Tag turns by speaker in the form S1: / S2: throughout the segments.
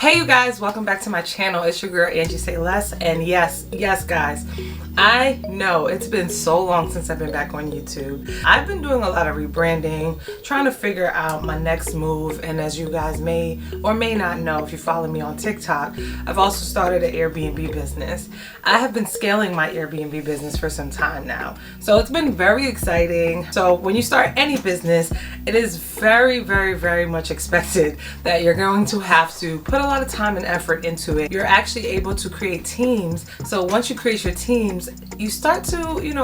S1: Hey you guys, welcome back to my channel. It's your girl Angie Say Less, and yes guys, I know it's been so long since I've been back on YouTube. I've been doing a lot of rebranding, trying to figure out my next move, and as you guys may or may not know if you follow me on TikTok, I've also started an Airbnb business. I have been scaling my Airbnb business for some time now, so it's been very exciting. So when you start any business, it is very much expected that you're going to have to put a lot of time and effort into it. You're actually able to create teams. So once you create your teams, you start to,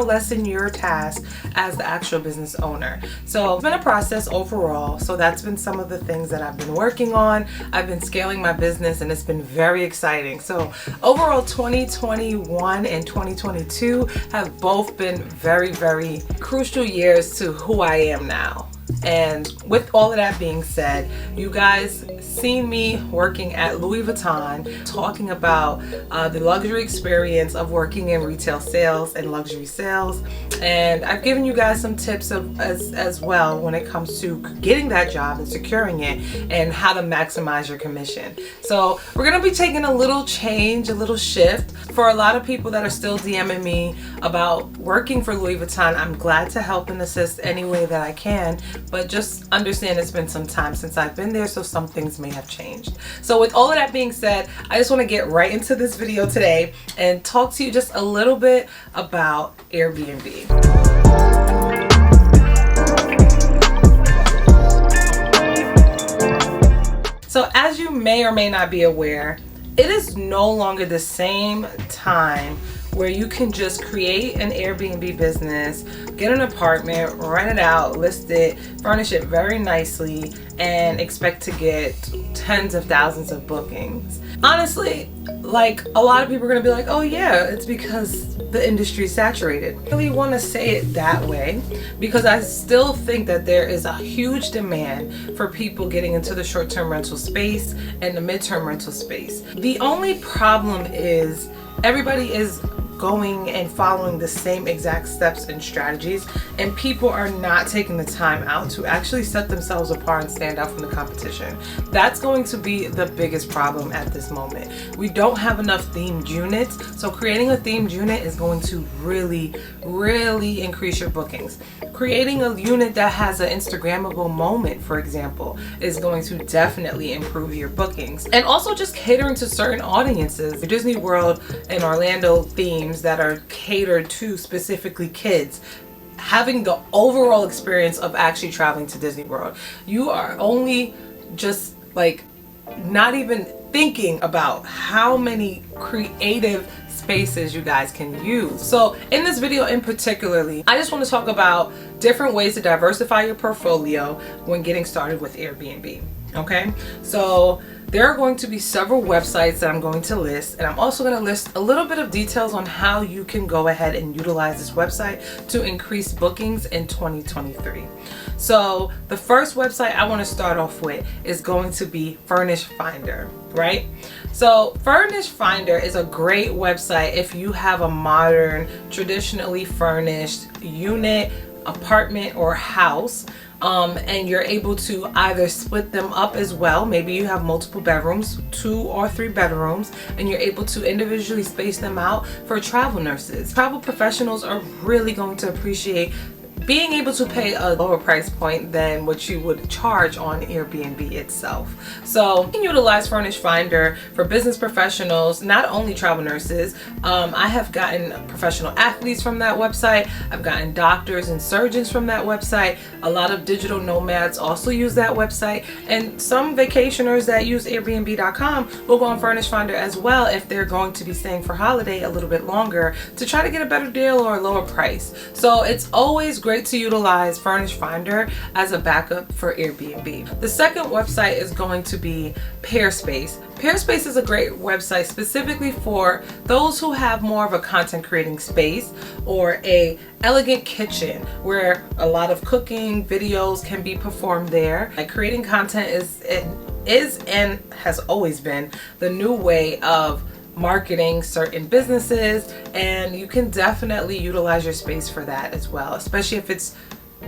S1: lessen your task as the actual business owner. So it's been a process overall. So that's been some of the things that I've been working on. I've been scaling my business and it's been very exciting. So overall 2021 and 2022 have both been very crucial years to who I am now. And with all of that being said, you guys seen me working at Louis Vuitton, talking about the luxury experience of working in retail sales and luxury sales. And I've given you guys some tips as well when it comes to getting that job and securing it and how to maximize your commission. So we're going to be taking a little change, a little shift. For a lot of people that are still DMing me about working for Louis Vuitton, I'm glad to help and assist any way that I can. But just understand it's been some time since I've been there, so some things may have changed. So with all of that being said, I just want to get right into this video today and talk to you just a little bit about Airbnb. So as you may or may not be aware, it is no longer the same time where you can just create an Airbnb business, get an apartment, rent it out, list it, furnish it very nicely, and expect to get tens of thousands of bookings. Honestly, like a lot of people are gonna be like, oh yeah, it's because the industry is saturated. I really wanna say it that way because I still think that there is a huge demand for people getting into the short-term rental space and the midterm rental space. The only problem is everybody is going and following the same exact steps and strategies, and people are not taking the time out to actually set themselves apart and stand out from the competition. That's going to be the biggest problem at this moment. We don't have enough themed units, so creating a themed unit is going to really increase your bookings. Creating a unit that has an Instagrammable moment, for example, is going to definitely improve your bookings. And also just catering to certain audiences. The Disney World and Orlando themes that are catered to specifically kids, having the overall experience of actually traveling to Disney World. You are only just like not even thinking about how many creative spaces you guys can use. So in this video in particularly, I just want to talk about different ways to diversify your portfolio when getting started with Airbnb. Okay, so there are going to be several websites that I'm going to list, and I'm also going to list a little bit of details on how you can go ahead and utilize this website to increase bookings in 2023. So the first website I want to start off with is going to be Furnish Finder, right? So Furnish Finder is a great website if you have a modern, traditionally furnished unit, apartment, or house. And you're able to either split them up as well. Maybe you have multiple bedrooms, 2 or 3 bedrooms, and you're able to individually space them out for travel nurses. Travel professionals are really going to appreciate being able to pay a lower price point than what you would charge on Airbnb itself. So you can utilize Furnish Finder for business professionals, not only travel nurses. I have gotten professional athletes from that website. I've gotten doctors and surgeons from that website. A lot of digital nomads also use that website, and some vacationers that use Airbnb.com will go on Furnish Finder as well if they're going to be staying for holiday a little bit longer to try to get a better deal or a lower price. So it's always great to utilize Furnish Finder as a backup for Airbnb. The second website is going to be Peerspace. Peerspace is a great website specifically for those who have more of a content creating space or a elegant kitchen where a lot of cooking videos can be performed there. Like creating content is and has always been the new way of marketing certain businesses, and you can definitely utilize your space for that as well, especially if it's,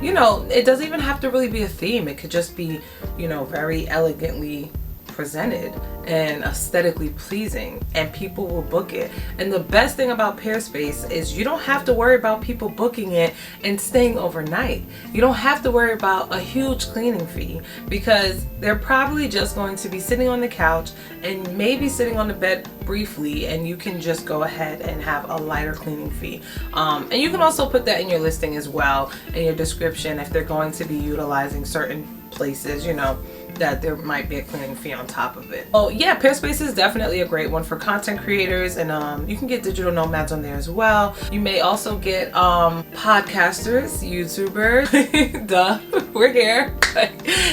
S1: it doesn't even have to really be a theme. It could just be, very elegantly presented and aesthetically pleasing, and people will book it. And the best thing about Peerspace is you don't have to worry about people booking it and staying overnight. You don't have to worry about a huge cleaning fee, because they're probably just going to be sitting on the couch and maybe sitting on the bed briefly, and you can just go ahead and have a lighter cleaning fee. And you can also put that in your listing as well, in your description, if they're going to be utilizing certain places, you know, that there might be a cleaning fee on top of it. Oh yeah, Peerspace is definitely a great one for content creators, and you can get digital nomads on there as well. You may also get podcasters, YouTubers, duh, we're here.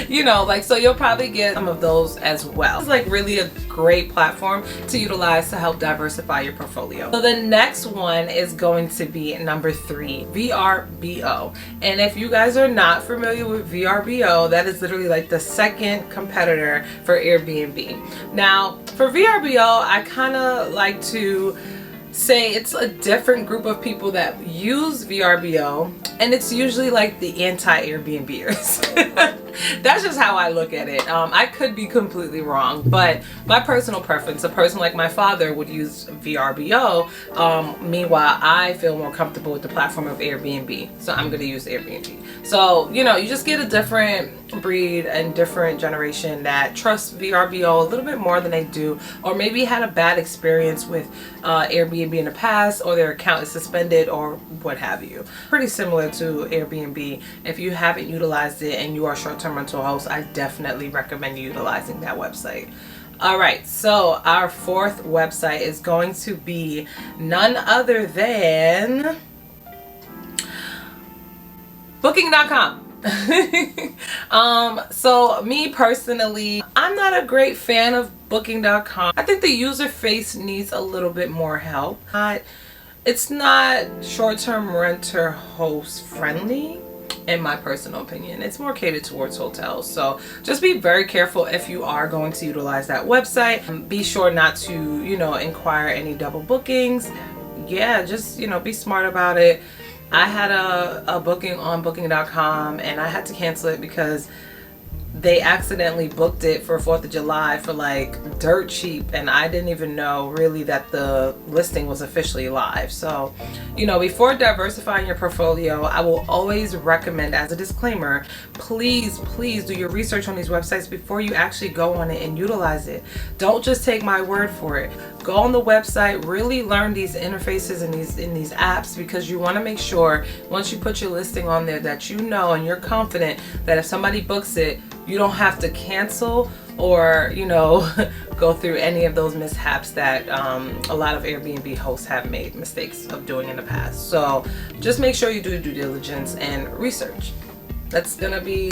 S1: You know, like, so you'll probably get some of those as well. It's like really a great platform to utilize to help diversify your portfolio. So the next one is going to be number 3, VRBO. And if you guys are not familiar with VRBO, that is literally like the second competitor for Airbnb. Now for VRBO, I kind of like to say it's a different group of people that use VRBO, and it's usually like the anti-Airbnbers. That's just how I look at it. I could be completely wrong, but my personal preference, a person like my father would use VRBO. Meanwhile, I feel more comfortable with the platform of Airbnb, so I'm going to use Airbnb. So, you know, you just get a different breed and different generation that trusts VRBO a little bit more than they do, or maybe had a bad experience with Airbnb in the past, or their account is suspended or what have you. Pretty similar to Airbnb. If you haven't utilized it and you are a short-term rental host, I definitely recommend utilizing that website. Alright, so our 4th website is going to be none other than Booking.com. So me personally, I'm not a great fan of Booking.com. I think the user face needs a little bit more help. It's not short-term renter host friendly, in my personal opinion. It's more catered towards hotels, so just be very careful if you are going to utilize that website. Be sure not to, you know, inquire any double bookings. Yeah, just, you know, be smart about it. I had a booking on Booking.com, and I had to cancel it because they accidentally booked it for 4th of July for like dirt cheap, and I didn't even know really that the listing was officially live. So, you know, before diversifying your portfolio, I will always recommend, as a disclaimer, please do your research on these websites before you actually go on it and utilize it. Don't just take my word for it. Go on the website, really learn these interfaces and these apps, because you want to make sure once you put your listing on there that you know and you're confident that if somebody books it, you don't have to cancel or, you know, go through any of those mishaps that a lot of Airbnb hosts have made mistakes of doing in the past. So just make sure you do due diligence and research. That's gonna be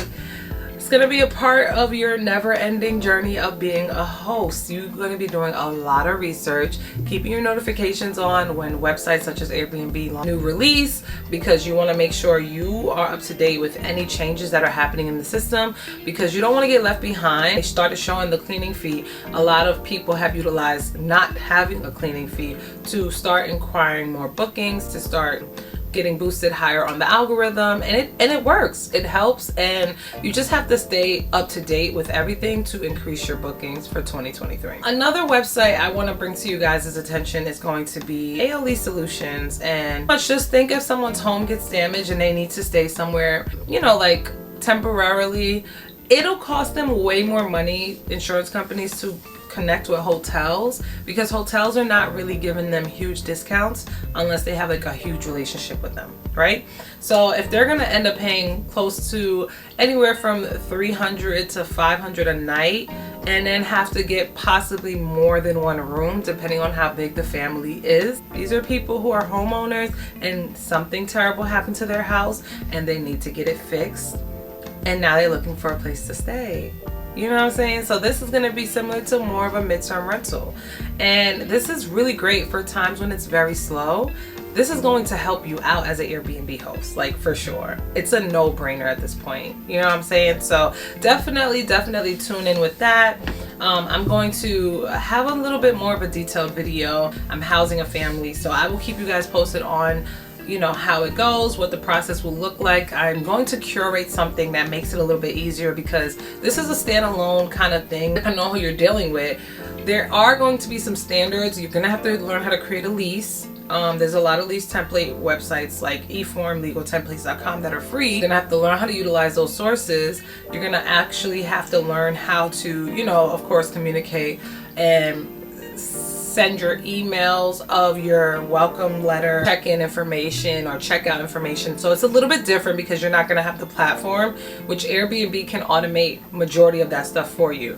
S1: a part of your never-ending journey of being a host. You're going to be doing a lot of research, keeping your notifications on when websites such as Airbnb launch new release, because you want to make sure you are up to date with any changes that are happening in the system, because you don't want to get left behind. They started showing the cleaning fee. A lot of people have utilized not having a cleaning fee to start inquiring more bookings, to start getting boosted higher on the algorithm, and it works. It helps, and you just have to stay up to date with everything to increase your bookings for 2023. Another website I want to bring to you guys' attention is going to be ALE Solutions. And let's just think if someone's home gets damaged and they need to stay somewhere, you know, like temporarily, it'll cost them way more money, insurance companies, to connect with hotels, because hotels are not really giving them huge discounts unless they have like a huge relationship with them, right? So if they're gonna end up paying close to anywhere from $300 to $500 a night, and then have to get possibly more than one room depending on how big the family is, these are people who are homeowners and something terrible happened to their house and they need to get it fixed, and now they're looking for a place to stay. You know what I'm saying? So this is going to be similar to more of a midterm rental. And this is really great for times when it's very slow. This is going to help you out as an Airbnb host, like for sure. It's a no-brainer at this point. You know what I'm saying? So definitely tune in with that. I'm going to have a little bit more of a detailed video. I'm housing a family, so I will keep you guys posted on you know, how it goes, what the process will look like. I'm going to curate something that makes it a little bit easier because this is a standalone kind of thing. I know who you're dealing with. There are going to be some standards. You're going to have to learn how to create a lease. There's a lot of lease template websites like eForm, legaltemplates.com that are free. You're gonna have to learn how to utilize those sources. You're gonna actually have to learn how to, you know, of course, communicate and send your emails of your welcome letter, check-in information or checkout information. So it's a little bit different because you're not going to have the platform, which Airbnb can automate majority of that stuff for you.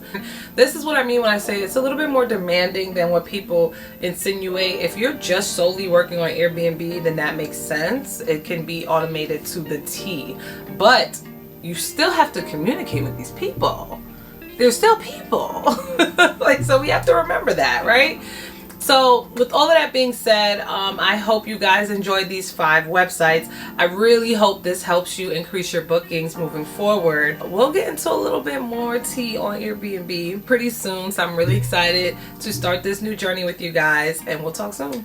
S1: This is what I mean when I say it's a little bit more demanding than what people insinuate. If you're just solely working on Airbnb, then that makes sense. It can be automated to the T, but you still have to communicate with these people. They're still people. Like, so we have to remember that, right? So with all of that being said, I hope you guys enjoyed these 5 websites. I really hope this helps you increase your bookings moving forward. We'll get into a little bit more tea on Airbnb pretty soon. So I'm really excited to start this new journey with you guys, and we'll talk soon.